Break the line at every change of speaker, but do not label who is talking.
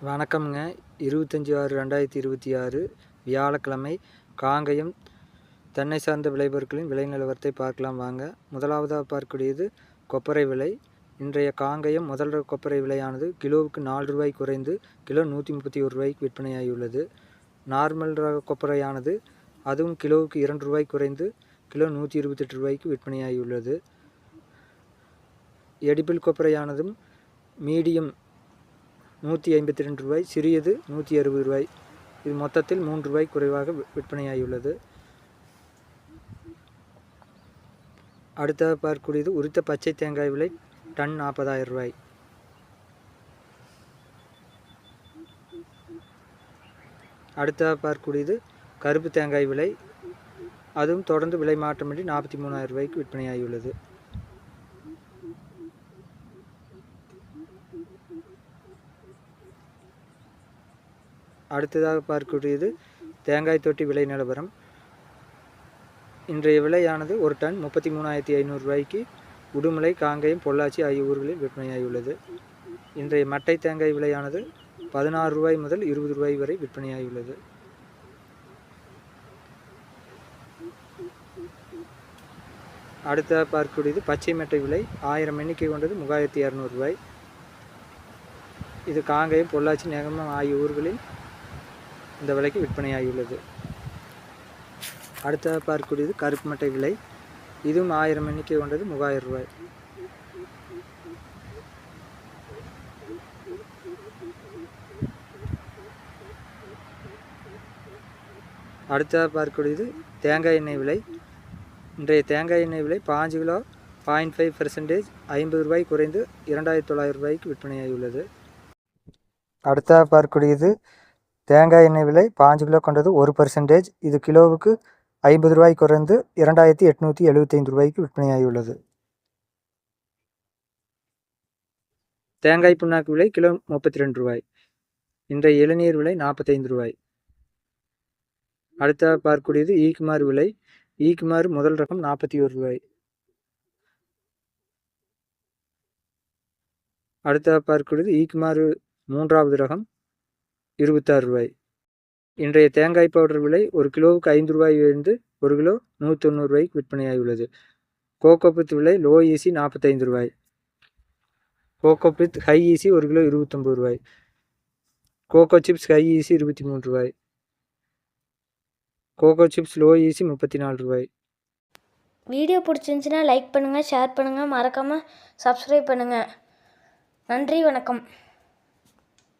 வணக்கம்ங்க. 25/6/2026 வியாழக்கிழமை. காங்கயம் தென்னை சார்ந்த விளைபொருட்களின் விலை நிலவரத்தை பார்க்கலாம் வாங்க. முதலாவதாக பார்க்கக்கூடியது கொப்பரை விலை. இன்றைய காங்கயம் முதல் ரக கொப்பரை விலையானது கிலோவுக்கு ரூ. 4 குறைந்து கிலோ ரூ. 131 விற்பனையாகியுள்ளது. நார்மல் ரக கொப்பரையானது அதுவும் கிலோவுக்கு ரூ. 2 குறைந்து கிலோ ரூ. 128 விற்பனையாகியுள்ளது. எடிபிள் கொப்பரையானதும் மீடியம் ரூ. 152, சிறியது ரூ. 160. இது மொத்தத்தில் ரூ. 3 குறைவாக விற்பனையாகியுள்ளது. அடுத்ததாக பார்க்கக்கூடியது உரித்த பச்சை தேங்காய் விலை டன் ரூ. 40,000. அடுத்ததாக பார்க்கக்கூடியது கருப்பு தேங்காய் விலை. அதுவும் தொடர்ந்து விலை மாற்றமின்றி ரூ. 43,000 விற்பனையாகியுள்ளது. அடுத்ததாக பார்க்கக்கூடியது தேங்காய் தொட்டி விலை நிலவரம். இன்றைய விலையானது ஒரு டன் ரூ. 33,500 உடுமலை, காங்கயம், பொள்ளாச்சி ஆகிய ஊர்களில் விற்பனையாகியுள்ளது. இன்றைய மட்டை தேங்காய் விலையானது ரூ. 16 முதல் ரூ. 20 வரை விற்பனையாகியுள்ளது. அடுத்ததாக பார்க்கக்கூடியது பச்சை மட்டை விலை 1000 எண்ணிக்கை கொண்டது ரூ. 3200. இது காங்கயம், பொள்ளாச்சி, நேகமம் ஆகிய ஊர்களில் இந்த விலைக்கு விற்பனையாகியுள்ளது. அடுத்ததாக பார்க்கக்கூடியது கருப்பு மட்டை விலை. இதுவும் 1000 எண்ணிக்கை கொண்டது ரூ. 3000. அடுத்ததாக பார்க்கக்கூடியது தேங்காய் எண்ணெய் விலை. இன்றைய தேங்காய் எண்ணெய் விலை 5 கிலோ 0.5% ரூ. 50 குறைந்து ரூ. 2,900 விற்பனையாகியுள்ளது. அடுத்ததாக பார்க்கக்கூடியது தேங்காய் எண்ணெய் விலை 5 கிலோ கொண்டது 1%. இது கிலோவுக்கு ரூ. 50 குறைந்து ரூ. 2,875 விற்பனையாகியுள்ளது. தேங்காய் புண்ணாக்கு விலை கிலோ ரூ. 32. இன்றைய இளநீர் விலை ரூ. 45. அடுத்ததாக பார்க்கக்கூடியது ஈக்குமாறு விலை. ஈக்குமாறு முதல் ரகம் ரூ. 41. அடுத்ததாக பார்க்கக்கூடியது ஈக்குமாறு மூன்றாவது ரகம் ரூ. 26. இன்றைய தேங்காய் பவுடர் விலை ஒரு கிலோவுக்கு ரூ. 5 இருந்து ஒரு கிலோ ரூ. 190 விற்பனையாகியுள்ளது. கோகோபித் விலை லோ ஈசி ரூ. 45. கோகோபித் ஹை ஈசி ஒரு கிலோ ரூ. 29. கோகோ சிப்ஸ் ஹை ஈசி ரூ. 23. கோகோ சிப்ஸ் லோ ஈசி ரூ. 34.
வீடியோ பிடிச்சிருந்துச்சுன்னா லைக் பண்ணுங்கள், ஷேர் பண்ணுங்கள், மறக்காமல் சப்ஸ்கிரைப் பண்ணுங்கள். நன்றி, வணக்கம்.